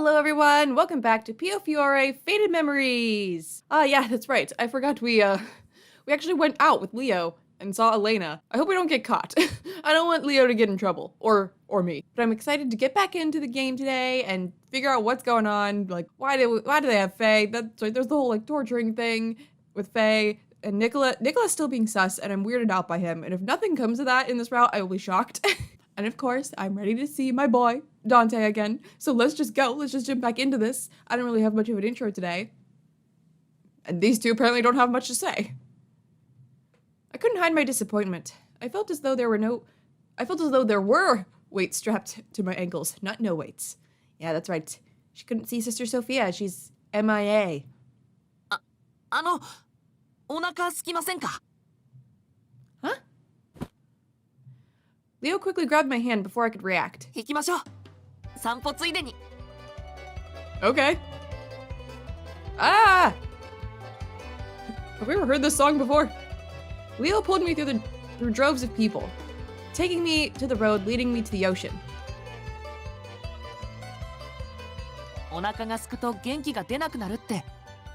Hello everyone, welcome back to Piofiore Faded Memories! Yeah, that's right. I forgot we actually went out with Leo and saw Elena. I hope we don't get caught. I don't want Leo to get in trouble, or me. But I'm excited to get back into the game today and figure out what's going on. Like, why do they have Faye? That's right, there's the whole like torturing thing with Faye. And Nicola's still being sus, and I'm weirded out by him. And if nothing comes of that in this route, I will be shocked. And of course, I'm ready to see my boy, Dante, again. So let's just go. Let's just jump back into this. I don't really have much of an intro today. And these two apparently don't have much to say. I couldn't hide my disappointment. I felt as though there were weights strapped to my ankles, not no weights. Yeah, that's right. She couldn't see Sister Sophia. She's MIA. お腹すきませんか? Huh? Leo quickly grabbed my hand before I could react. 行きましょう。散歩ついでに。Okay. Ah! Have we ever heard this song before? Leo pulled me through droves of people, taking me to the road leading me to the ocean. お腹がすくと元気が出なくなるって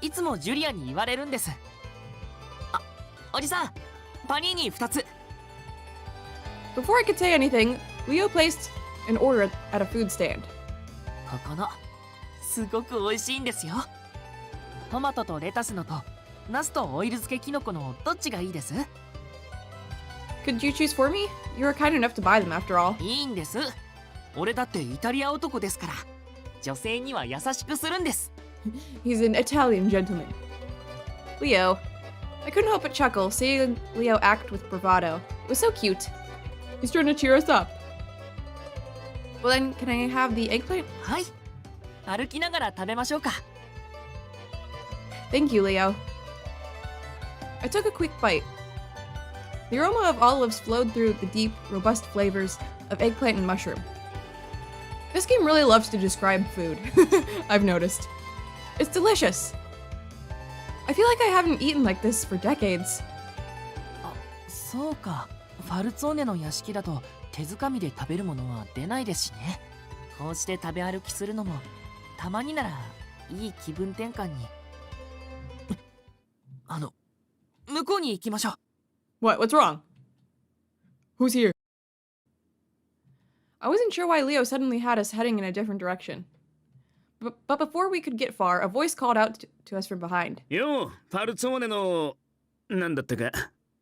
いつもジュリアに言われるんです。あ、おじさん、パニーニ2つ。Before I could say anything, Leo placed an order at a food stand. ここのすごく美味しいんですよ。トマトとレタスのとナスとオイル漬けキノコのどっちがいいです？ Could you choose for me? You were kind enough to buy them after all. いいんです。俺だってイタリア男ですから。女性には優しくするんです。He's an Italian gentleman. Leo. I couldn't help but chuckle, seeing Leo act with bravado. It was so cute. He's trying to cheer us up. Well then, can I have the eggplant? はい。歩きながら食べましょうか。Thank you, Leo. I took a quick bite. The aroma of olives flowed through the deep, robust flavors of eggplant and mushroom. This game really loves to describe food, I've noticed. It's delicious. I feel like I haven't eaten like this for decades. あ、そうか。ファルツォーネの屋敷だと手づかみで食べるものは出ないですしね。こうして食べ歩きするのもたまにならいい気分転換に。向こうに行きましょう。What's wrong? Who's here? I wasn't sure why Leo suddenly had us heading in a different direction. But before we could get far, a voice called out to us from behind. Yo, ファルツォーネのなんだったか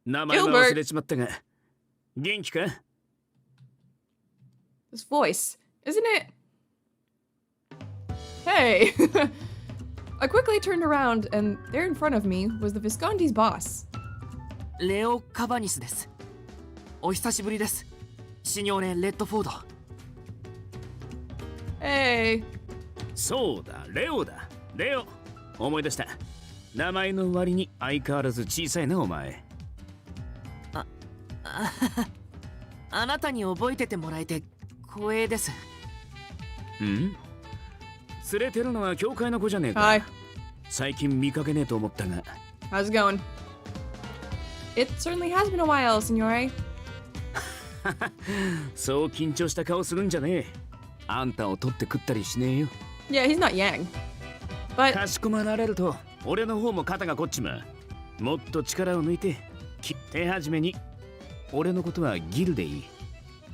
名前は忘れちまったが元気か? This voice, isn't it? Hey! I quickly turned around, and there in front of me was the Visconti's boss. レオ・カバニスです。お久しぶりです。シニョーレ・レッドフォード。Hey! そうだ、レオだ。レオ、思い出した。名前の割に相変わらず小さいな、お前。あなたに覚えててもらえて光栄です。ん？連れてるのは教会の子じゃねえか。Hi. 最近見かけねえと思ったが。How's it going? It certainly has been a while, Signore. そう緊張した顔するんじゃねえ。あんたを取って食ったりしねえよ。Yeah, he's not Yang. But かしこまられると俺の方も肩がこっちまう。もっと力を抜いて手始めに俺のことはギルでいい。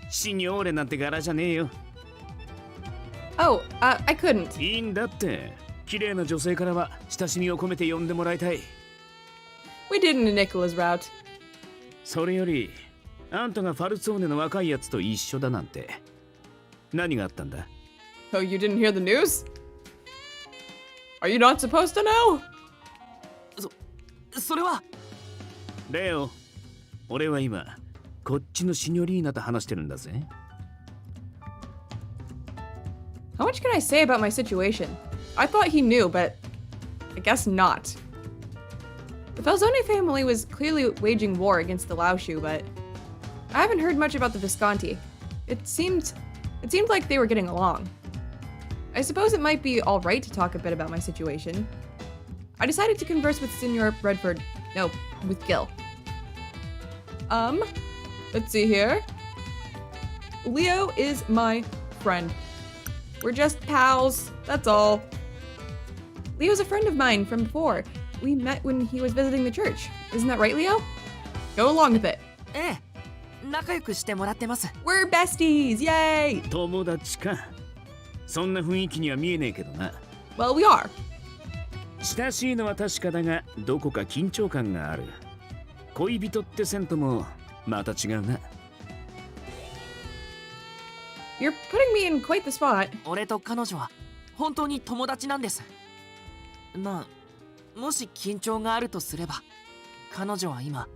シニョーレなんて柄じゃねえよ。oh, I couldn't. いいんだって。綺麗な女性からは親しみを込めて呼んでもらいたい。We did in Nicola's route. それよりあんたがファルツォーネの若いやつと一緒だなんて何があったんだ? Oh, you didn't hear the news? Are you not supposed to know? それはレオ、俺は今こっちのシニョリーナと話してるんだぜ。How much can I say about my situation? I thought he knew, but I guess not. The Falzone family was clearly waging war against the Laoshu, but I haven't heard much about the Visconti. It seemed like they were getting along. I suppose it might be all right to talk a bit about my situation. I decided to converse with Signor Redford. No, with Gil. Let's see here. Leo is my friend. We're just pals, that's all. Leo's a friend of mine from before. We met when he was visiting the church. Isn't that right, Leo? Go along with it. ええ、仲良くしてもらってます。 We're besties, yay! 友達か。そんな雰囲気には見えねえけどな。 Well, we are. 親しいのは確かだが、どこか緊張感がある。恋人って線ともまた違うな。You're putting me in quite the spot. 俺と彼女は本当に友達なんです。まあ、もし緊張があるとすれば、彼女は今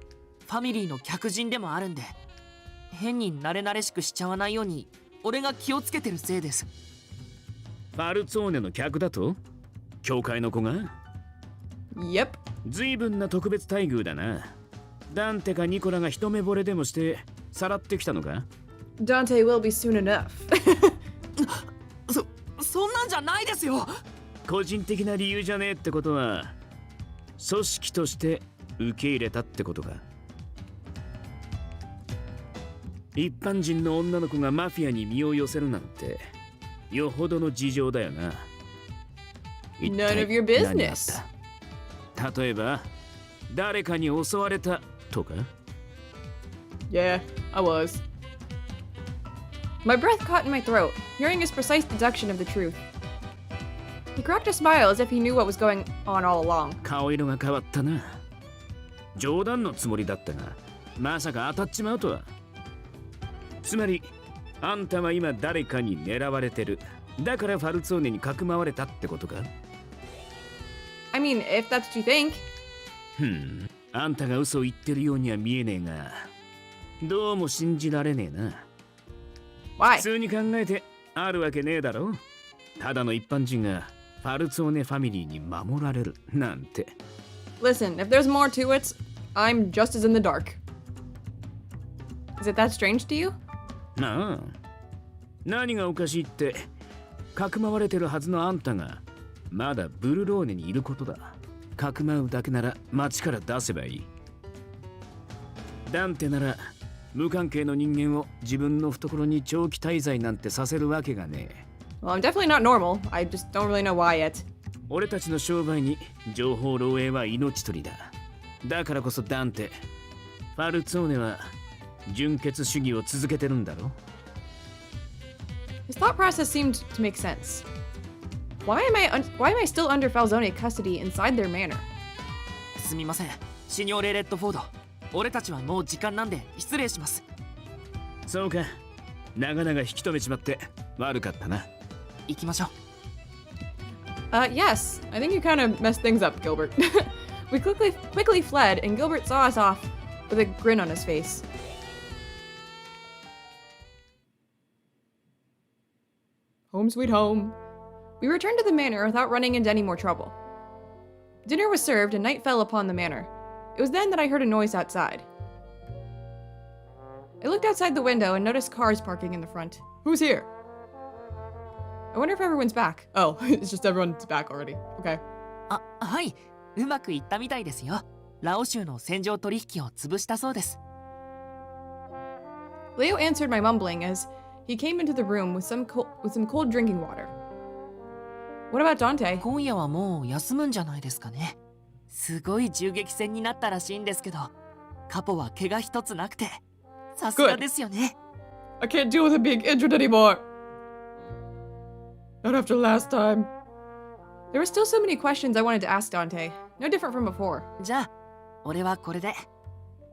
ファミリーの客人でもあるんで、変に慣れ慣れしくしちゃわないように俺が気をつけてるせいです。ファルツォーネの客だと？教会の子が？ Yep. 随分な特別待遇だな。ダンテかニコラが一目惚れでもしてさらってきたのか？ Dante will be soon enough. そんなんじゃないですよ。個人的な理由じゃねえってことは、組織として受け入れたってことか。一般人の女の子がマフィアに身を寄せるなんてよほどの事情だよな。 None of your 何があっ business. た？例えば誰かに襲われたとか？ Yeah, I was. My breath caught in my throat, hearing his precise deduction of the truth. He cracked a smile as if he knew what was going on all along. 顔色が変わったな。冗談のつもりだったが、まさか当たっちまうとは。つまりあんたは今誰かに狙われてる。だからファルツォーネにかくまわれたってことか？ I mean, if that's what you think. あんたが嘘を言ってるようには見えねえが、どうも信じられねえな。 Why? 普通に考えてあるわけねえだろ。ただの一般人がファルツォーネファミリーに守られるなんて。 Listen, if there's more to it, I'm just as in the dark. Is it that strange to you? なあ、何がおかしいって、かくまわれてるはずのあんたがまだブルローネにいることだ。かくまうだけなら町から出せばいい。ダンテなら無関係の人間を自分の懐に長期滞在なんてさせるわけがねえ。 Well, I'm definitely not normal. I just don't really know why yet. 俺たちの商売に情報漏洩は命取りだ。だからこそダンテ、ファルツォーネは純血主義を続けてるんだろ。 His thought process seemed to make sense. Why am I still under Falzone custody inside their manor? すみません、シニョーレ・レッドフォード。俺たちはもう時間なんで失礼します。そうか、長々引き止めちまって悪かったな。行きましょう。Yes. I think you kind of messed things up, Gilbert. We quickly fled, and Gilbert saw us off with a grin on his face. Home sweet home. We returned to the manor without running into any more trouble. Dinner was served and night fell upon the manor. It was then that I heard a noise outside. I looked outside the window and noticed cars parking in the front. Who's here? I wonder if everyone's back. Oh, it's just everyone's back already. Okay. あ、はい、うまくいったみたいですよ。ラオ州の戦場取引を潰したそうです。Leo answered my mumbling as he came into the room with some cold drinking water. What about Dante? 今夜はもう休むんじゃないですかね。すごい銃撃戦になったらしいんですけど、カポは怪我一つなくて、さすがですよね。I can't deal with him being injured anymore. Not after last time. There were still so many questions I wanted to ask Dante. No different from before. じゃあ、俺はこれで。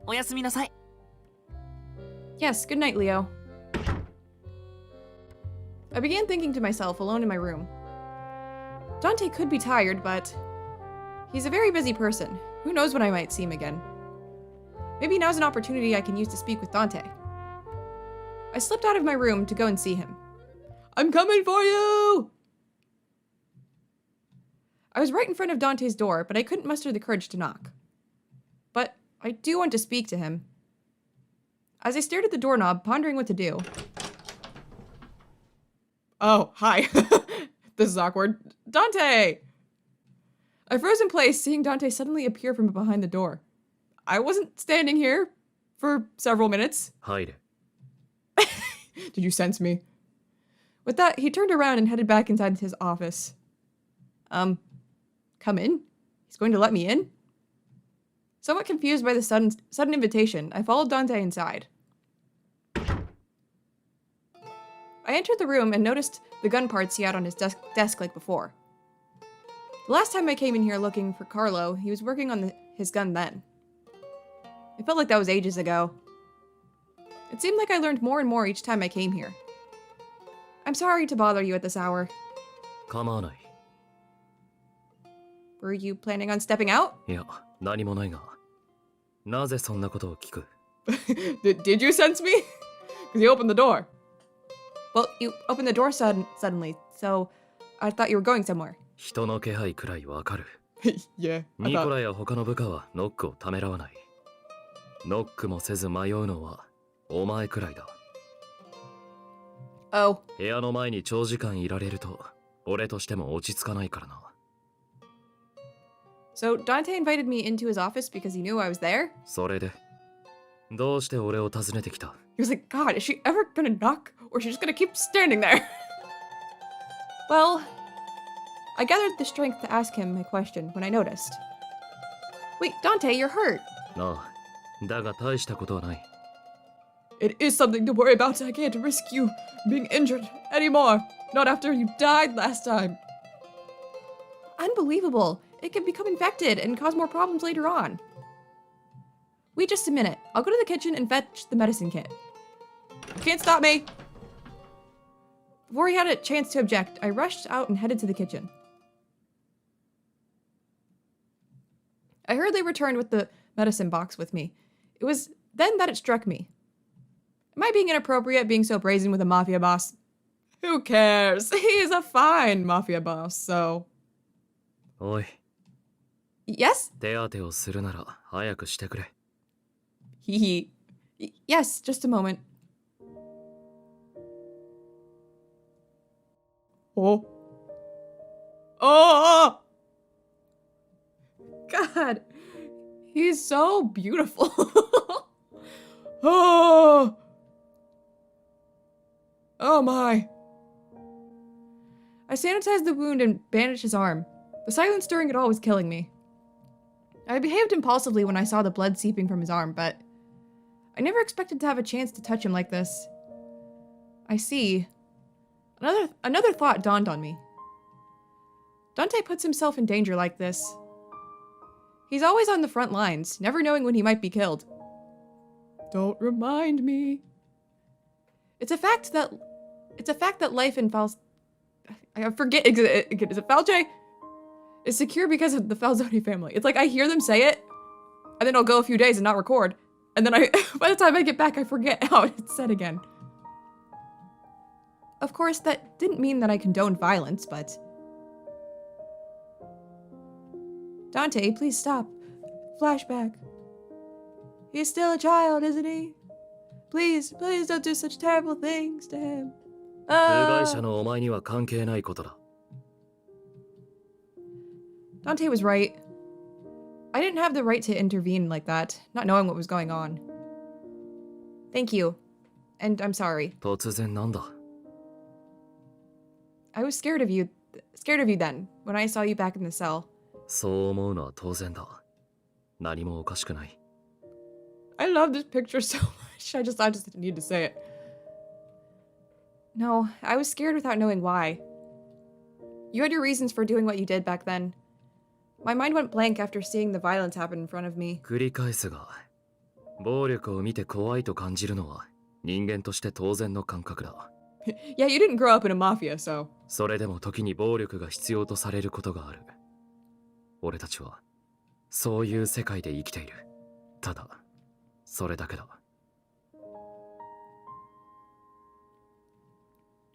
おやすみなさい。Yes, good night, Leo. I began thinking to myself alone in my room. Dante could be tired, but he's a very busy person. Who knows when I might see him again? Maybe now's an opportunity I can use to speak with Dante. I slipped out of my room to go and see him. I'm coming for you! I was right in front of Dante's door, but I couldn't muster the courage to knock. But I do want to speak to him. As I stared at the doorknob, pondering what to do. Oh, hi. This is awkward. Dante! I froze in place, seeing Dante suddenly appear from behind the door. I wasn't standing here for several minutes. Hide. Did you sense me? With that, he turned around and headed back inside his office. Come in? He's going to let me in? Somewhat confused by the sudden invitation, I followed Dante inside. I entered the room and noticed the gun parts he had on his desk like before. The last time I came in here looking for Carlo, he was working on his gun then. It felt like that was ages ago. It seemed like I learned more and more each time I came here. I'm sorry to bother you at this hour. 構わない。 Were you planning on stepping out? いや、何もないが。なぜそんなことを聞く？ Did you sense me? Because you opened the door. Well, you opened the door suddenly, so I thought you were going somewhere. 人の気配くらいわかる。 Yeah, ニコラや他の部下はノックをためらわない。ノックもせず迷うのはお前くらいだ。 Oh. 部屋の前に長時間いられると俺としても落ち着かないからな。 So Dante invited me into his office because he knew I was there? それでどうして俺を訪ねてきた？ He was like, God, is she ever gonna knock? Or is she just gonna keep standing there? Well, I gathered the strength to ask him my question when I noticed. Wait, Dante, you're hurt. なあ、だが大したことはない。 It is something to worry about. I can't risk you being injured anymore. Not after you died last time. Unbelievable. It could become infected and cause more problems later on. Wait just a minute. I'll go to the kitchen and fetch the medicine kit. You can't stop me. Before he had a chance to object, I rushed out and headed to the kitchen. I hurriedly returned with the medicine box with me. It was then that it struck me. Am I being inappropriate being so brazen with a mafia boss? Who cares? He is a fine mafia boss, so... おい、 Yes? 手当てをするなら早くしてくれ。 Yes, just a moment. Oh. Oh! God. He's so beautiful. Oh! Oh my. I sanitized the wound and bandaged his arm. The silence during it all was killing me. I behaved impulsively when I saw the blood seeping from his arm, but I never expected to have a chance to touch him like this. I see. Another thought dawned on me. Dante puts himself in danger like this. He's always on the front lines, never knowing when he might be killed. Don't remind me. It's a fact that life in I forget, is it Falce? Is secure because of the Falzoni family. It's like I hear them say it, and then I'll go a few days and not record, and then by the time I get back, I forget how it's said again. Of course, that didn't mean that I condoned violence, but... Dante, please stop. Flashback. He's still a child, isn't he? Please don't do such terrible things to him. 部外者のお前には関係ないことだ。 Dante was right. I didn't have the right to intervene like that, not knowing what was going on. Thank you. And I'm sorry. 突然なんだ。 I was scared of you then, when I saw you back in the cell. そう思うのは当然だ。何もおかしくない。 I love this picture so much. I just need to say it. No, I was scared without knowing why. You had your reasons for doing what you did back then. My mind went blank after seeing the violence happen in front of me. 繰り返すが、暴力を見て怖いと感じるのは人間として当然の感覚だ。 Yeah, you didn't grow up in a mafia, so... それでも時に暴力が必要とされることがある。俺たちはそういう世界で生きている。ただ、それだけだ。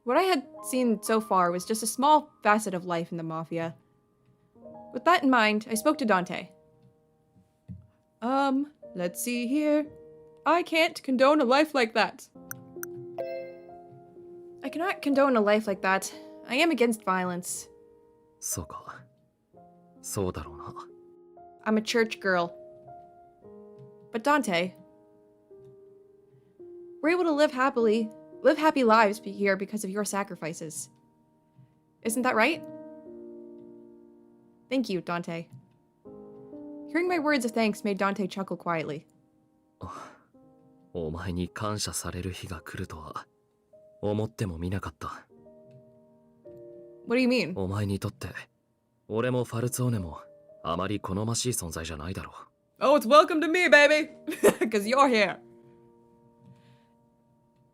What I had seen so far was just a small facet of life in the mafia. With that in mind, I spoke to Dante. Let's see here. I can't condone a life like that. I cannot condone a life like that. I am against violence. そうか。そうだろうな。 I'm a church girl. But Dante, we're able to live happily live happy lives here because of your sacrifices. Isn't that right? Thank you, Dante. Hearing my words of thanks made Dante chuckle quietly. お前に感謝される日が来るとは思ってもみなかった。What do you mean? お前にとって俺もファルツォーネもあまり好ましい存在じゃないだろう。Oh, it's welcome to me, baby! Because you're here.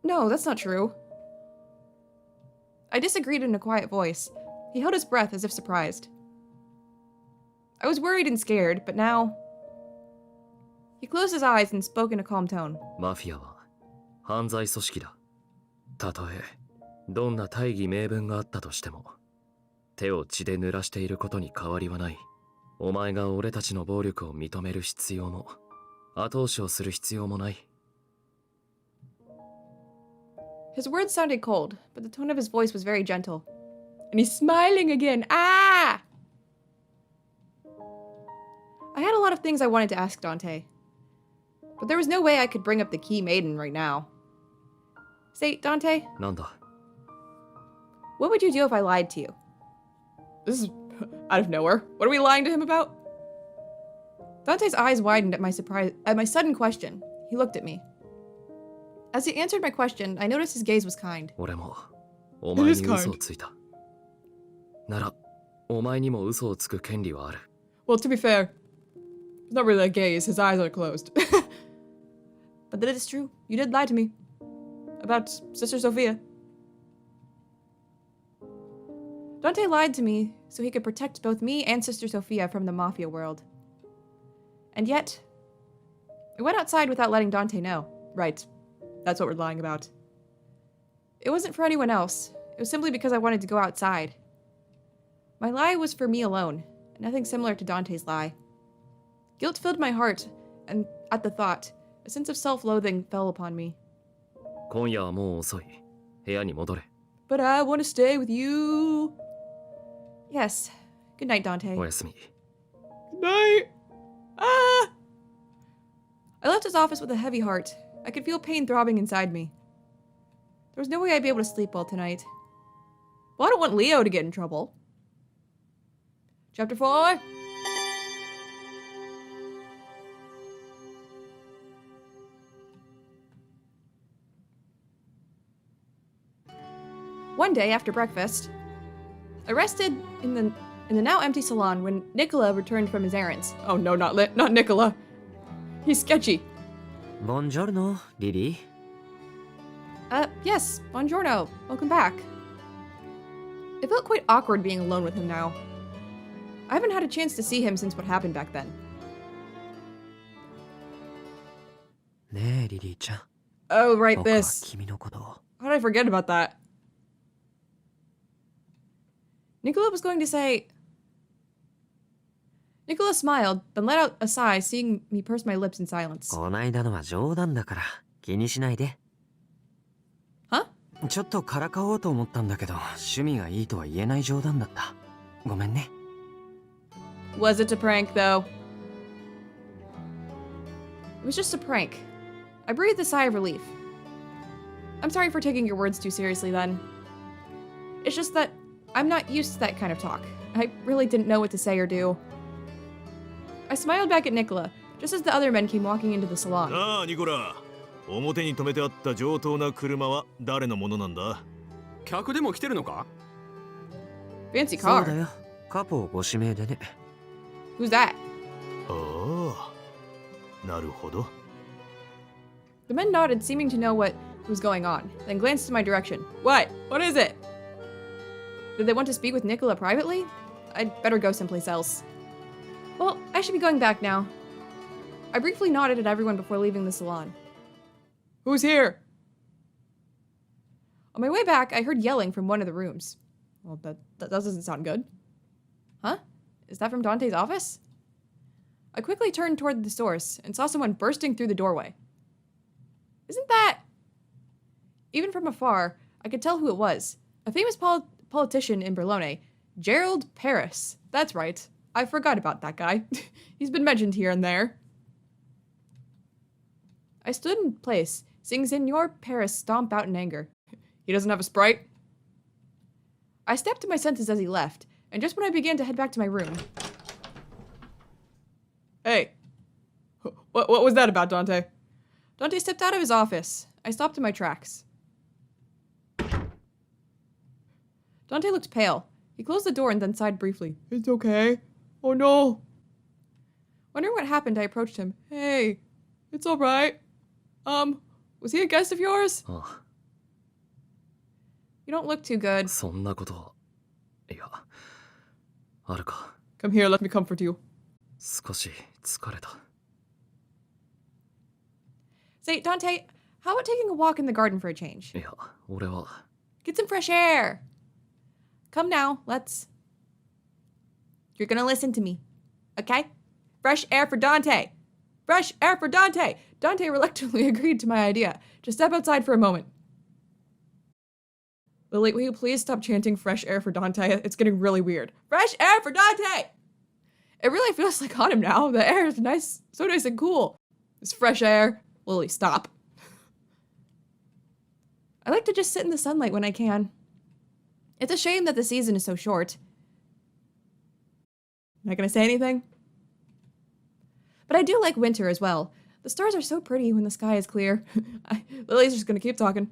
No, that's not true. I disagreed in a quiet voice. He held his breath as if surprised. I was worried and scared, but now... He closed his eyes and spoke in a calm tone. マフィアは犯罪組織だ。たとえどんな大義名分があったとしても手を血で濡らしていることに変わりはない。お前が俺たちの暴力を認める必要も後押しをする必要もない。 His words sounded cold, but the tone of his voice was very gentle. And he's smiling again. Ah! I had a lot of things I wanted to ask Dante. But there was no way I could bring up the key maiden right now. Say, Dante, なんだ what would you do if I lied to you? This is out of nowhere. What are we lying to him about? Dante's eyes widened at my sudden question. He looked at me. As he answered my question, I noticed his gaze was kind. 俺もお前に嘘をついた。ならお前にも嘘をつく権利はある。 Well, to be fair, it's not really a gaze. His eyes are closed. But that is true. You did lie to me. About Sister Sophia. Dante lied to me so he could protect both me and Sister Sophia from the Mafia world. And yet, I went outside without letting Dante know. Right. That's what we're lying about. It wasn't for anyone else. It was simply because I wanted to go outside. My lie was for me alone, nothing similar to Dante's lie. Guilt filled my heart, and at the thought, a sense of self-loathing fell upon me. 今夜はもう遅い。部屋に戻れ。 But I want to stay with you. Yes. Good night, Dante. おやすみ。 Good night. Ah! I left his office with a heavy heart. I could feel pain throbbing inside me. There was no way I'd be able to sleep well tonight. Well, I don't want Leo to get in trouble. Chapter 4. One day after breakfast, I rested in the now empty salon when Nicola returned from his errands. Oh no, not Nicola. He's sketchy. Buongiorno, Lily. Yes, buongiorno. Welcome back. It felt quite awkward being alone with him now. I haven't had a chance to see him since what happened back then. ねえ、リリーちゃん。 Oh, right, 僕は this. 君のことを。 How did I forget about that? Nicola was going to say... Nicola smiled, then let out a sigh, seeing me purse my lips in silence. こないだのは冗談だから気にしないで。 Huh? ちょっとからかおうと思ったんだけど、趣味がいいとは言えない冗談だった。ごめんね。 Was it a prank, though? It was just a prank. I breathed a sigh of relief. I'm sorry for taking your words too seriously, then. It's just that I'm not used to that kind of talk. I really didn't know what to say or do. I smiled back at Nicola, just as the other men came walking into the salon. ああ、ニコラ。表に止めてあった上等な車は誰のものなんだ？客でも来てるのか？ Fancy そうだ car. よ。カポをご指名でね。 Who's that? ああ、なるほど。 The men nodded, seeming to know what was going on, then glanced in my direction. What? What is it? Did they want to speak with Nicola privately? I'd better go someplace else. Well, I should be going back now. I briefly nodded at everyone before leaving the salon. Who's here? On my way back, I heard yelling from one of the rooms. Well, that doesn't sound good. Huh? Is that from Dante's office? I quickly turned toward the source and saw someone bursting through the doorway. Isn't that... Even from afar, I could tell who it was. A famous politician in Berlone, Gerald Paris. That's right. I forgot about that guy. He's been mentioned here and there. I stood in place, seeing Senor Paris stomp out in anger. He doesn't have a Sprite? I stepped to my senses as he left, and just when I began to head back to my room... Hey. What was that about, Dante? Dante stepped out of his office. I stopped in my tracks. Dante looked pale. He closed the door and then sighed briefly. It's okay. Oh no. Wondering what happened, I approached him. Hey, it's alright. Was he a guest of yours? Oh. You don't look too good. そんなことは。いや、あるか。 Come here, let me comfort you. 少し疲れた。 Say, Dante, how about taking a walk in the garden for a change? いや、俺は。 Get some fresh air. Come now, let's... You're gonna listen to me, okay? Fresh air for Dante. Fresh air for Dante. Dante reluctantly agreed to my idea. Just step outside for a moment. Lily, will you please stop chanting fresh air for Dante? It's getting really weird. Fresh air for Dante! It really feels like autumn now. The air is nice, so nice and cool. It's fresh air. Lily, stop. I like to just sit in the sunlight when I can. It's a shame that the season is so short. Not gonna say anything? But I do like winter as well. The stars are so pretty when the sky is clear. Lily's just gonna keep talking.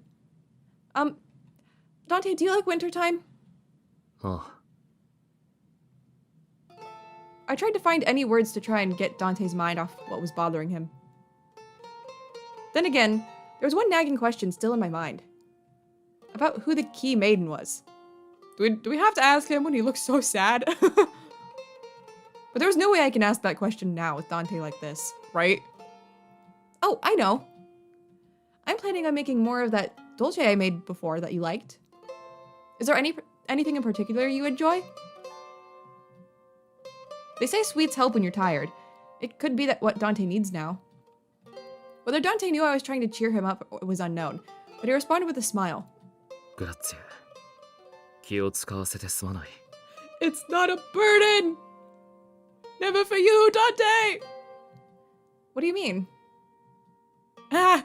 Dante, do you like wintertime? ああ。 I tried to find any words to try and get Dante's mind off what was bothering him. Then again, there was one nagging question still in my mind. About who the key maiden was. Do we have to ask him when he looks so sad? But there was no way I can ask that question now with Dante like this, right? Oh, I know. I'm planning on making more of that dolce I made before that you liked. Is there anything in particular you enjoy? They say sweets help when you're tired. It could be that what Dante needs now. Whether Dante knew I was trying to cheer him up was unknown, but he responded with a smile. グラッツェ。気を使わせてすまない。 It's not a burden! Never for you, Dante! What do you mean? That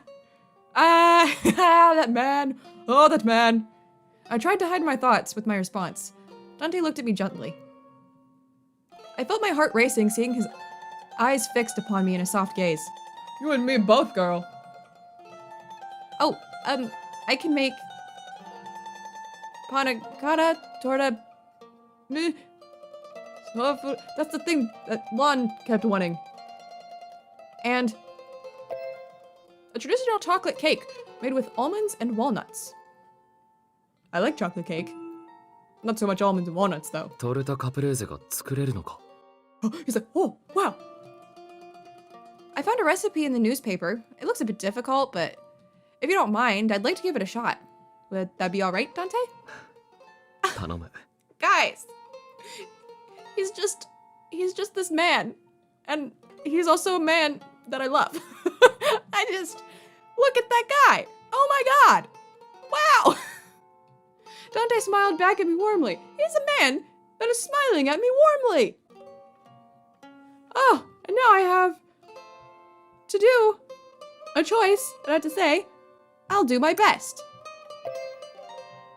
man. Oh, that man. I tried to hide my thoughts with my response. Dante looked at me gently. I felt my heart racing, seeing his eyes fixed upon me in a soft gaze. You and me both, girl. Oh, I can make... Panna cotta, torta... That's the thing that Lon kept wanting. And... a traditional chocolate cake made with almonds and walnuts. I like chocolate cake. Not so much almonds and walnuts, though. トルタカプレーゼが作れるのか。 He's like, oh, wow. I found a recipe in the newspaper. It looks a bit difficult, but if you don't mind, I'd like to give it a shot. Would that be all right, Dante? 頼む。 Guys, he's just this man. And he's also a man that I love. Look at that guy. Oh my God. Wow. Dante smiled back at me warmly. He's a man that is smiling at me warmly. Oh, and now I have to do a choice, and I have to say, I'll do my best.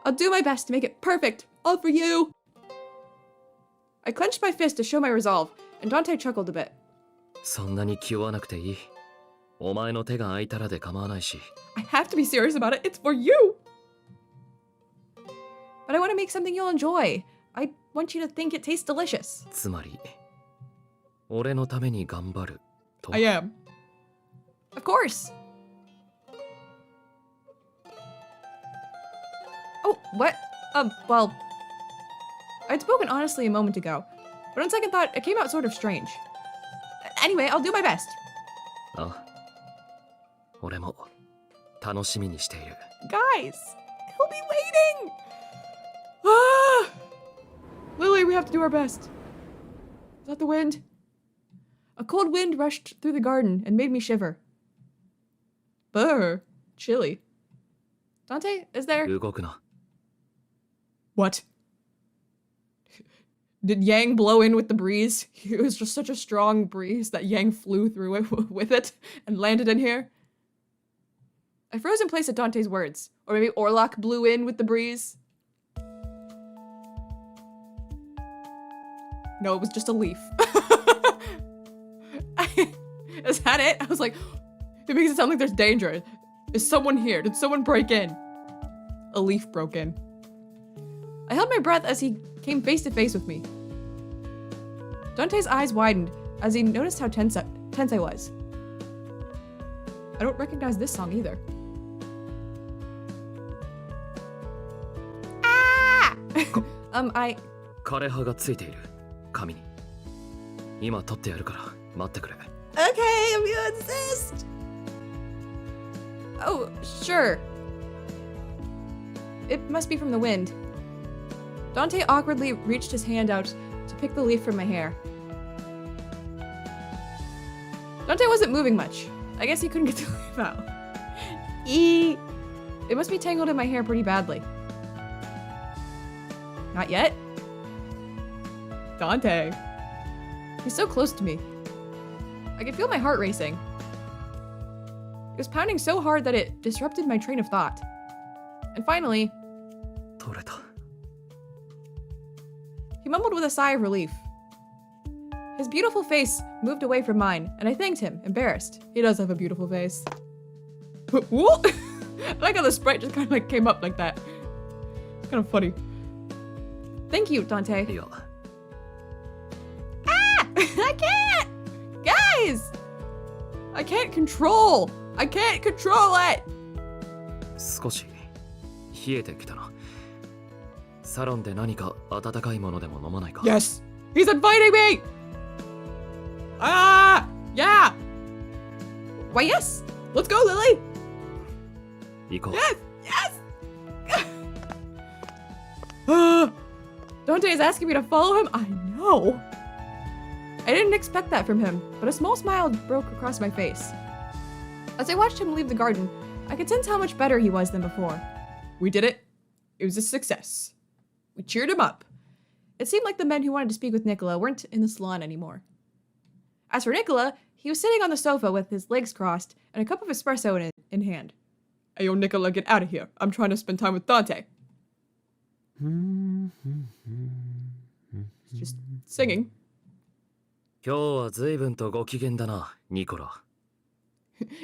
I'll do my best to make it perfect, all for you. I clenched my fist to show my resolve, and Dante chuckled a bit. そんなに気負わなくていい。お前の手が空いたらで構わないし。 I have to be serious about it. It's for you. But I want to make something you'll enjoy. I want you to think it tastes delicious. つまり、俺のために頑張ると。 I am. Of course. Oh, what? Well, I'd spoken honestly a moment ago, but on second thought, it came out sort of strange. Anyway, I'll do my best. あ、俺も楽しみにしている。 Guys, he'll be waiting. Ah! Lily, we have to do our best. Is that the wind? A cold wind rushed through the garden and made me shiver. Brr, chilly. Dante, is there... 動くな。 What? Did Yang blow in with the breeze? It was just such a strong breeze that Yang flew through it with it and landed in here. I froze in place at Dante's words. Or maybe Orlok blew in with the breeze. No, it was just a leaf. Is that it? I was like, it makes it sound like there's danger. Is someone here? Did someone break in? A leaf broke in. I held my breath as he came face to face with me. Dante's eyes widened as he noticed how tense I was. I don't recognize this song either. Ah! 枯葉がついている紙に今取ってやるから待ってくれ Okay, I'm gonna insist. Oh, sure. It must be from the wind. Dante awkwardly reached his hand out to pick the leaf from my hair. Dante wasn't moving much. I guess he couldn't get the leaf out. It must be tangled in my hair pretty badly. Not yet. Dante. He's so close to me. I could feel my heart racing. It was pounding so hard that it disrupted my train of thought. And finally, 取れた he mumbled with a sigh of relief. His beautiful face moved away from mine, and I thanked him, embarrassed. He does have a beautiful face. What? I like how the sprite just kind of like came up like that. It's kind of funny. Thank you, Dante. いや Ah! I can't! Guys! I can't control! I can't control it! 少し冷えてきたなサロンで何か温かいものでも飲まないか Yes! He's inviting me! Ah! Yeah! Why, yes! Let's go, Lily! 行こう Yes! Yes! Ah! Dante is asking me to follow him? I know! I didn't expect that from him, but a small smile broke across my face. As I watched him leave the garden, I could sense how much better he was than before. We did it. It was a success. We cheered him up. It seemed like the men who wanted to speak with Nicola weren't in the salon anymore. As for Nicola, he was sitting on the sofa with his legs crossed and a cup of espresso in hand. Ayo, Nicola, get out of here. I'm trying to spend time with Dante. He's just singing. 今日は随分とご機嫌だなニコラ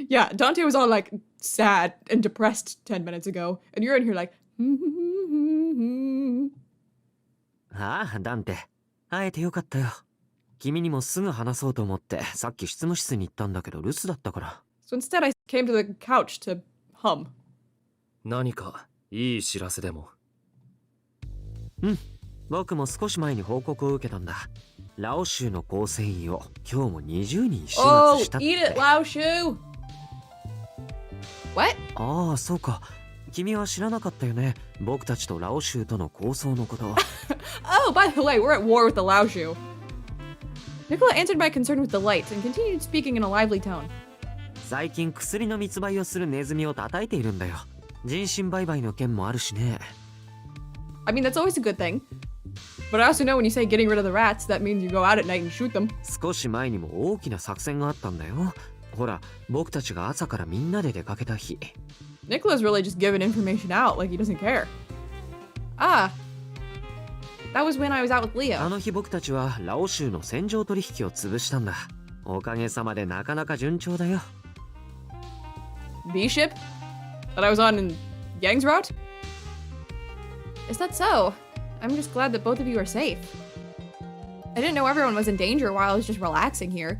Yeah, Dante was all like sad and depressed 10 minutes ago, and you're in here like, ああ、ダンテ。会えてよかったよ。君にもすぐ話そうと思って、さっき執務室に行ったんだけど留守だったから。So instead I came to the couch to hum. 何かいい知らせでもうん、僕も少し前に報告を受けたんだ。ラオ州の構成員を今日も20人始末 Oh, したって。eat it, Lao Shu! What? ああ、そうか。君は知らなかったよね。僕たちとラオ州との抗争のこと。Oh, by the way, we're at war with the Lao Shu. Nicola answered my concern with delight and continued speaking in a lively tone. 最近薬の密売をするネズミを叩いているんだよ。人身売買の件もあるしね。I mean, that's always a good thing. But I also know when you say getting rid of the rats, that means you go out at night and shoot them. 少し前にも大きな作戦があったんだよ。ほら、僕たちが朝からみんなで出かけた日。Nicola's really just giving information out like he doesn't care. Ah. That was when I was out with あ Leo. の日僕たちはラオ州の戦場取引を潰したんだ。おかげさまでなかなか順調だよ。The ship? That I was on in Yang's route? Is that so? I'm just glad that both of you are safe. I didn't know everyone was in danger while I was just relaxing here.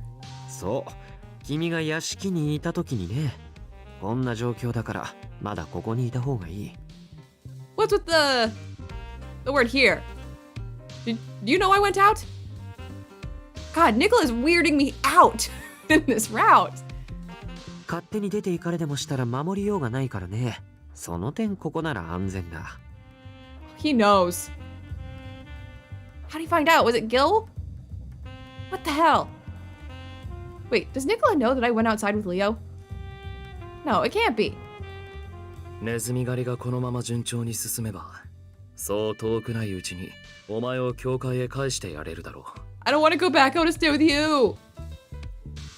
そう。君が屋敷にいた時にね。こんな状況だからまだここにいた方がいい。What's with the word here? Do you know I went out? God, Nicola's weirding me out in this route. 勝手に出て行かれでもしたら守りようがないからね。その点ここなら安全だ。He knows. How'd he find out? Was it Gil? What the hell? Wait, does Nicola know that I went outside with Leo? No, it can't be. ネズミ狩りがこのまま順調に進めばそう遠くないうちにお前を教会へ返してやれるだろう I don't want to go back. I want to stay with you.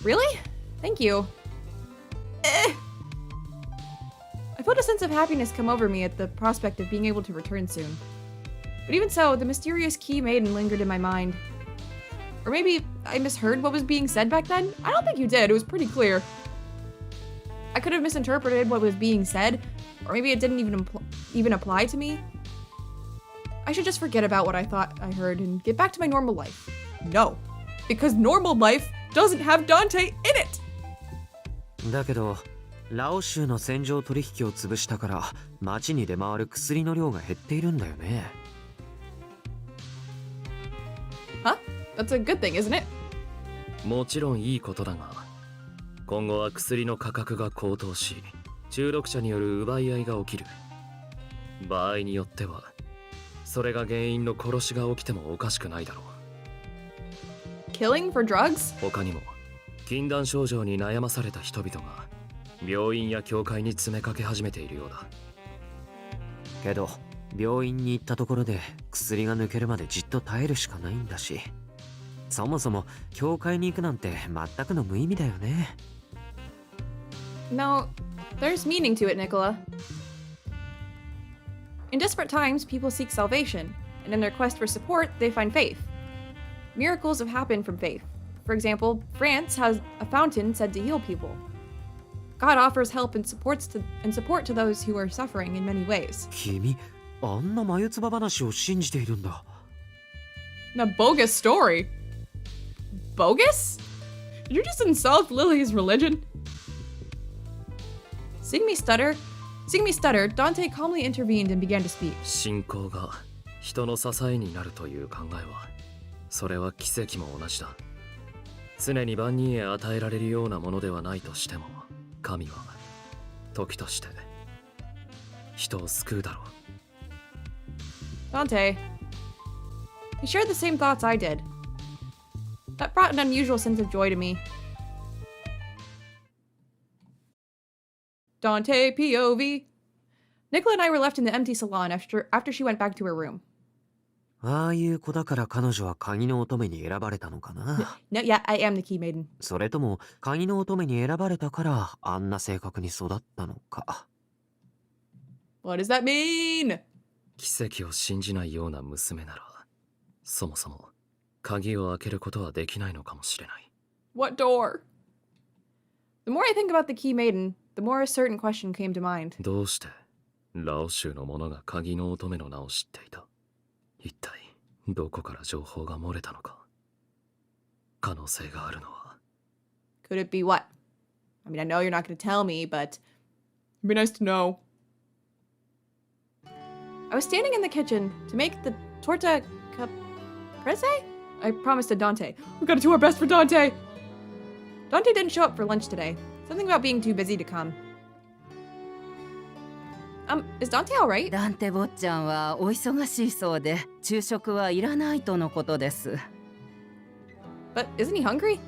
Really? Thank you. I felt a sense of happiness come over me at the prospect of being able to return soon. But even so, the mysterious key maiden lingered in my mind. Or maybe I misheard what was being said back then? I don't think you did, it was pretty clear. I could have misinterpreted what was being said, or maybe it didn't even apply to me. I should just forget about what I thought I heard and get back to my normal life. No, because normal life doesn't have Dante in it! だけどラオ州の戦場取引を潰したから町に出回る薬の量が減っているんだよね。Huh? That's a good thing, isn't it? もちろんいいことだが、今後は薬の価格が高騰し、中毒者による奪い合いが起きる。場合によっては、それが原因の殺しが起きてもおかしくないだろう。Killing for drugs? 他にも、禁断症状に悩まされた人々が、病院や教会に詰めかけ始めているようだ。けど、病院に行ったところで薬が抜けるまでじっと耐えるしかないんだし、そもそも教会に行くなんて全くの無意味だよね。No, there's meaning to it, Nicola. In desperate times, people seek salvation, and in their quest for support, they find faith. Miracles have happened from faith. For example, France has a fountain said to heal people. God offers help and support to those who are suffering in many ways. 君、あんな眉唾話を信じているんだ。A bogus story. Bogus? Did you just insult Lily's religion? Seeing me stutter, Dante calmly intervened and began to speak. 信仰が人の支えになるという考えは、それは奇跡も同じだ。常に万人へ与えられるようなものではないとしても、神は時として人を救うだろう。Dante. He shared the same thoughts I did. That brought an unusual sense of joy to me. Dante POV. Nicola and I were left in the empty salon after she went back to her room. ああいう子だから彼女は鍵の乙女に選ばれたのかな。No, yeah, I am the key maiden. それとも鍵の乙女に選ばれたからあんな性格に育ったのか。What does that mean? 奇跡を信じないような娘なら、そもそも鍵を開けることはできないのかもしれない。What door? The more I think about the key maiden, the more a certain question came to mind. どうしてラオ州の者が鍵の乙女の名を知っていた？一体どこから情報が漏れたのか。可能性があるのは。Could it be what? I mean, I know you're not going to tell me, but it'd be nice to know. I was standing in the kitchen to make the torta caprese? I promised to Dante. We gotta do our best for Dante! Dante didn't show up for lunch today. Something about being too busy to come. Is Dante alright? ダンテ坊ちゃんはお忙しいそうで、昼食はいらないとのことです。But isn't he hungry?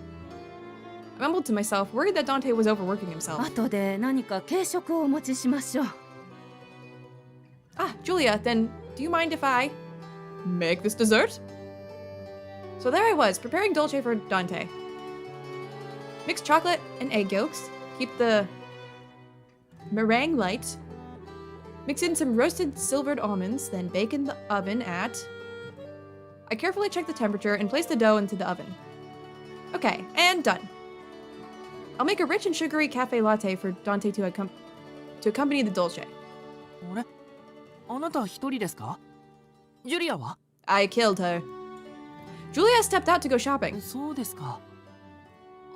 I mumbled to myself, worried that Dante was overworking himself. 後で何か軽食をお持ちしましょう。Ah, Julia, then do you mind if I make this dessert? So there I was, preparing dolce for Dante. Mix chocolate and egg yolks, keep the meringue light. Mix in some roasted silvered almonds, then bake in the oven at... I carefully check the temperature and place the dough into the oven. Okay, and done. I'll make a rich and sugary cafe latte for Dante to accompany the dolce. あれ、あなた一人ですか？ジュリアは？ I killed her. Julia stepped out to go shopping. そうですか。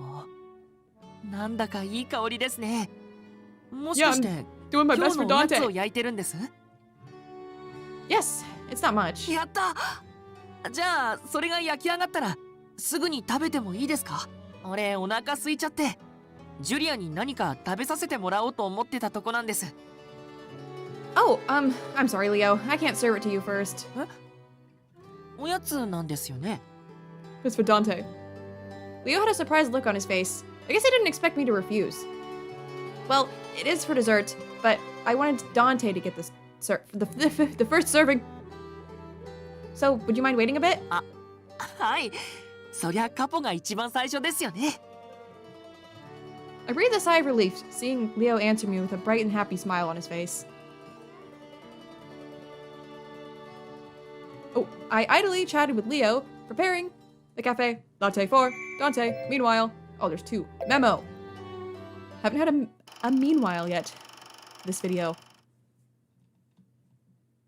あ、なんだかいい香りですね。もしかして、Doing my 今 best 日 for のおやつ Dante. を焼いてるんです？ Yes, it's not much. やった！じゃあ、それが焼き上がったら、すぐに食べてもいいですか？俺、お腹空いちゃって、ジュリアに何か食べさせてもらおうと思ってたとこなんです。Oh, I'm sorry, Leo. I can't serve it to you first. おやつなんですよね。 It's for Dante. Leo had a surprised look on his face. I guess he didn't expect me to refuse. Well, it is for dessert, but I wanted Dante to get the first serving. So, would you mind waiting a bit? はい。そりゃカポが一番最初ですよね。I breathed a sigh of relief, seeing Leo answer me with a bright and happy smile on his face. Oh, I idly chatted with Leo, preparing the cafe latte for Dante. Meanwhile, oh, there's two. Memo. Haven't had a meanwhile yet. This video.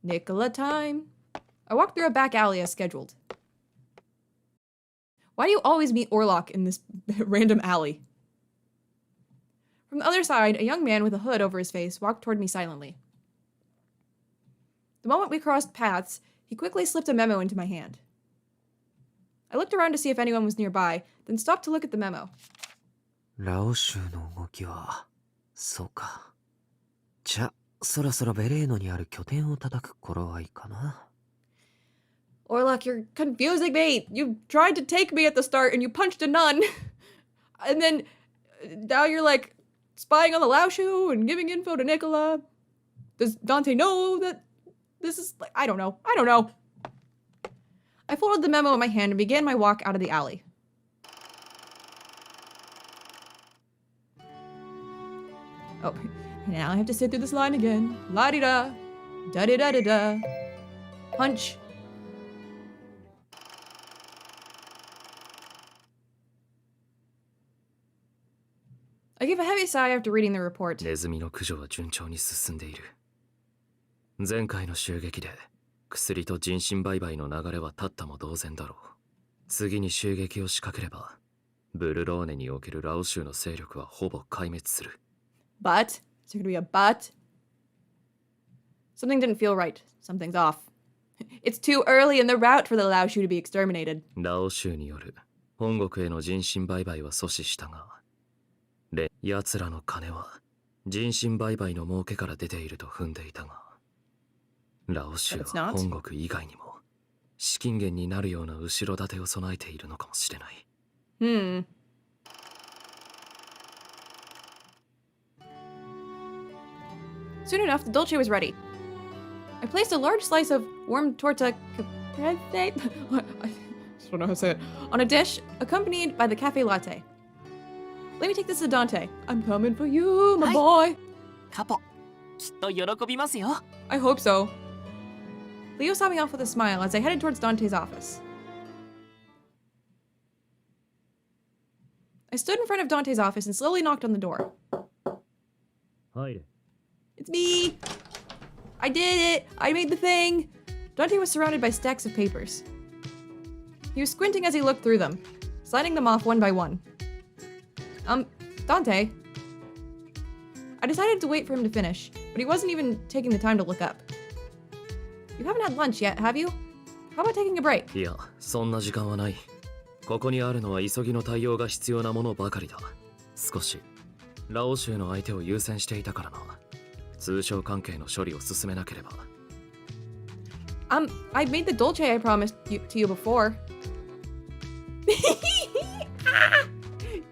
Nicola time. I walked through a back alley as scheduled. Why do you always meet Orlok in this random alley? From the other side, a young man with a hood over his face walked toward me silently. The moment we crossed paths, he quickly slipped a memo into my hand. I looked around to see if anyone was nearby, then stopped to look at the memo. ラオ州の動きは、そうか。じゃ、そろそろベレーノにある拠点を叩く頃合いかな。Orlok, you're confusing me! You tried to take me at the start and you punched a nun! And then, now you're like, spying on the Laoshu and giving info to Nicola. Does Dante know that this is like, I don't know. I folded the memo in my hand and began my walk out of the alley. Oh, now I have to sit through this line again. La-di-da. Da-di-da-da-da. Punch. I gave a heavy sigh after reading the report. ネズミの駆除は順調に進んでいる。前回の襲撃で薬と人身売買の流れは立ったも同然だろう。次に襲撃を仕掛ければ、ブルローネにおけるラオ州の勢力はほぼ壊滅する。But? Is there gonna be a but? Something didn't feel right. Something's off. It's too early in the route for the Laoshu to be exterminated. ラオ州による本国への人身売買は阻止したが、奴らの金は人身売買の儲けから出ていると踏んでいたが、ラオ州は本国以外にも資金源になるような後ろ盾を備えているのかもしれない。Soon enough, the dolce was ready. I placed a large slice of warm torta caprese, I just don't know how to say it, on a dish, accompanied by the cafe latte. Let me take this to Dante. I'm coming for you, my boy. カポ、きっと喜びますよ。I hope so. Leo saw me off with a smile as I headed towards Dante's office. I stood in front of Dante's office and slowly knocked on the door. Hi. It's me! I did it! I made the thing! Dante was surrounded by stacks of papers. He was squinting as he looked through them, signing them off one by one. Dante? I decided to wait for him to finish, but he wasn't even taking the time to look up. You haven't had lunch yet, have you? How about taking a break? いや、そんな時間はない。ここにあるのは急ぎの対応が必要なものばかりだ。少しラオ州の相手を優先していたからな。通商関係の処理を進めなければ。I made the dolce I promised to you before.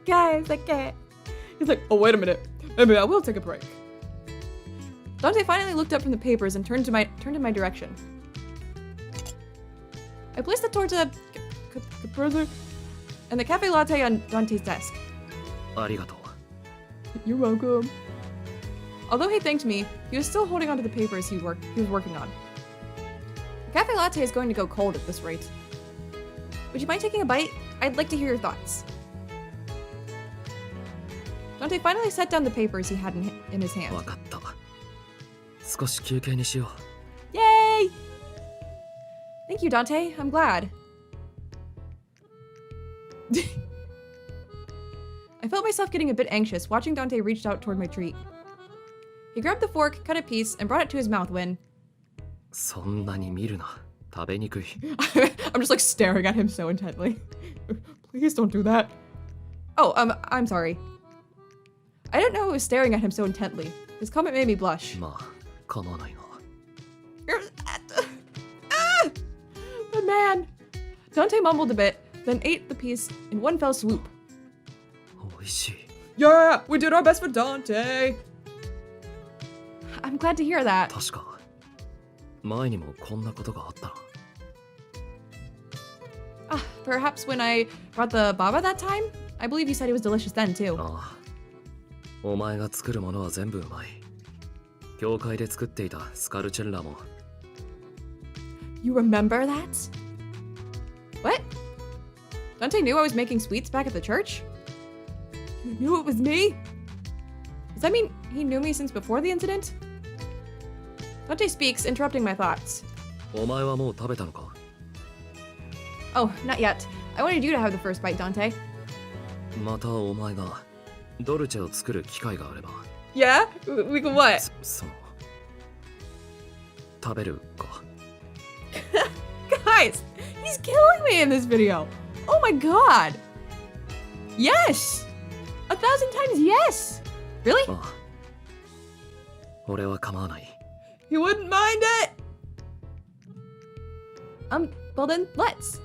Guys, I can't. He's like, oh, wait a minute. Maybe I will take a break. Dante finally looked up from the papers and turned in my direction. I placed the torta caprese and the cafe latte on Dante's desk. ありがとう。 You're welcome. Although he thanked me, he was still holding onto the papers he was working on. The cafe latte is going to go cold at this rate. Would you mind taking a bite? I'd like to hear your thoughts. Dante finally set down the papers he had in his hand. わかった。少し休憩にしよう。 Yay! Thank you, Dante. I'm glad. I felt myself getting a bit anxious watching Dante reach out toward my treat. He grabbed the fork, cut a piece, and brought it to his mouth when... そんなに見るな。食べにくい。 I'm just like staring at him so intently. Please don't do that. Oh, I'm sorry. I didn't know I was staring at him so intently. His comment made me blush. まあ、構わないな。But man! Dante mumbled a bit, then ate the piece in one fell swoop. おいしい。 Yeah! We did our best for Dante! I'm glad to hear that. 確か、前にもこんなことがあったな。Perhaps when I brought the baba that time? I believe you said it was delicious then, too. ああ、お前が作るものは全部うまい。教会で作っていたスカルチェッラも。You remember that? What? Dante knew I was making sweets back at the church? You knew it was me? Does that mean he knew me since before the incident? Dante speaks, interrupting my thoughts. お前はもう食べたのか？ Oh, not yet. I wanted you to have the first bite, Dante. またお前がドルチェを作る機会があれば。 Yeah? We can what? その食べるか。Guys, he's killing me in this video. Oh my god. Yes! 1,000 times yes! Really? ああ。俺は構わない。 He wouldn't mind it! Well then, let's.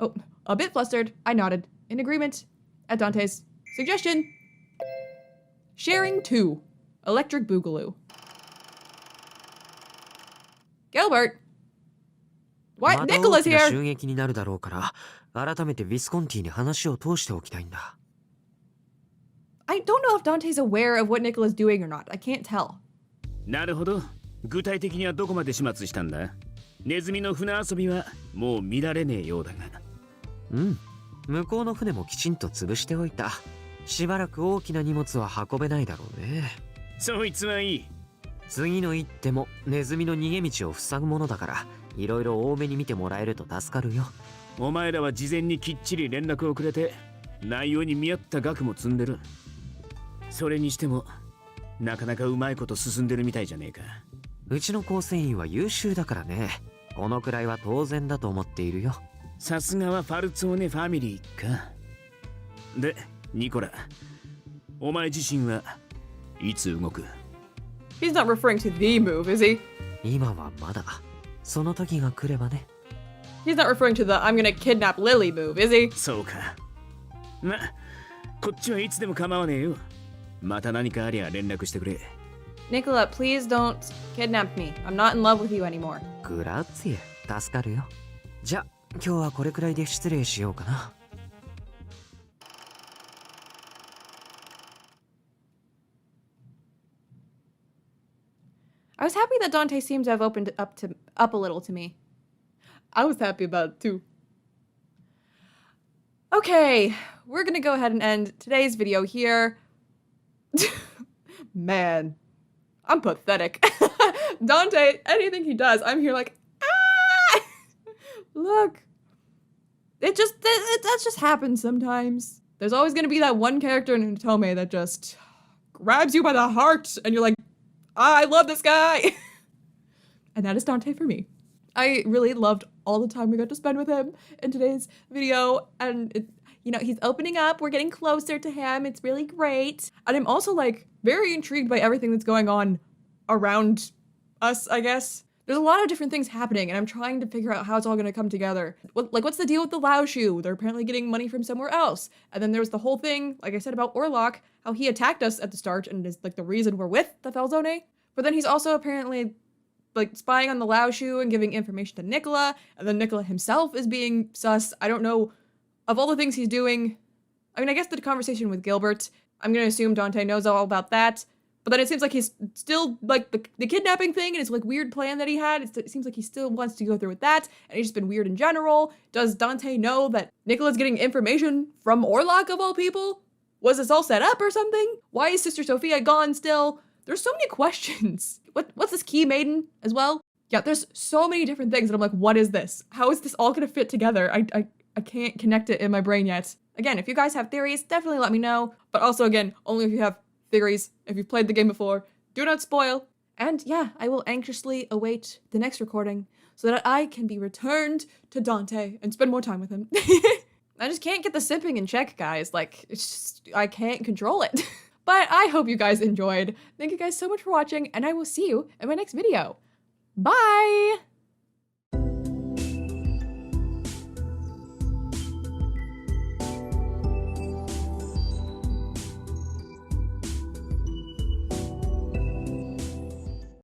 Oh, a bit flustered, I nodded, in agreement, at Dante's suggestion. Sharing 2. Electric Boogaloo. Gilbert! What? また大 Nicola's きな here! 襲撃になるだろうから改めてビスコンティに話を通しておきたいんだ。 I don't know if Dante's aware of what Nicola's doing or not. I can't tell. なるほど。具体的にはどこまで始末したんだ？ネズミの船遊びはもう見られねえようだが。うん。向こうの船もきちんと潰しておいた。しばらく大きな荷物は運べないだろうね。そいつはいい。次の一手もネズミの逃げ道を塞ぐものだから、いろいろ多めに見てもらえると助かるよ。お前らは事前にきっちり連絡をくれて、内容に見合った額も積んでる。それにしても、なかなかうまいこと進んでるみたいじゃねえか。うちの構成員は優秀だからね。このくらいは当然だと思っているよ。さすがはファルツォーネファミリーか。で、ニコラ、お前自身はいつ動く？ He's not referring to the move, is he? 今はまだ。その時が来ればね。He's not referring to the I'm gonna kidnap Lily move, is he? そうか。ま、こっちはいつでも構わねえよ。また何かありゃ連絡してくれ。Nicola, please don't kidnap me. I'm not in love with you anymore. グラッツィ、助かるよ。じゃ、今日はこれくらいで失礼しようかな。I was happy that Dante seems to have opened up a little to me. I was happy about it too. Okay, we're gonna go ahead and end today's video here. Man, I'm pathetic. Dante, anything he does, I'm here like, ah! Look. That just happens sometimes. There's always gonna be that one character in Hitomi that just grabs you by the heart and you're like, I love this guy. And that is Dante for me. I really loved all the time we got to spend with him in today's video. And, he's opening up. We're getting closer to him. It's really great. And I'm also, very intrigued by everything that's going on around us, I guess. There's a lot of different things happening, and I'm trying to figure out how it's all going to come together. What's the deal with the Lao Shu? They're apparently getting money from somewhere else. And then there's the whole thing, like I said, about Orlok, how he attacked us at the start and is, the reason we're with the Felzone. But then he's also apparently, spying on the Lao Shu and giving information to Nicola, and then Nicola himself is being sus. I don't know. Of all the things he's doing, I mean, I guess the conversation with Gilbert, I'm going to assume Dante knows all about that. But then it seems like he's still, the kidnapping thing and his, weird plan that he had. It seems like he still wants to go through with that. And he's just been weird in general. Does Dante know that Nicola's getting information from Orlok, of all people? Was this all set up or something? Why is Sister Sophia gone still? There's so many questions. What's this key maiden as well? Yeah, there's so many different things. And I'm like, what is this? How is this all going to fit together? I can't connect it in my brain yet. Again, if you guys have theories, definitely let me know. But also, again, only if you have theories, if you've played the game before, do not spoil. And yeah, I will anxiously await the next recording so that I can be returned to Dante and spend more time with him. I just can't get the sipping in check, guys. I can't control it. But I hope you guys enjoyed. Thank you guys so much for watching, and I will see you in my next video. Bye!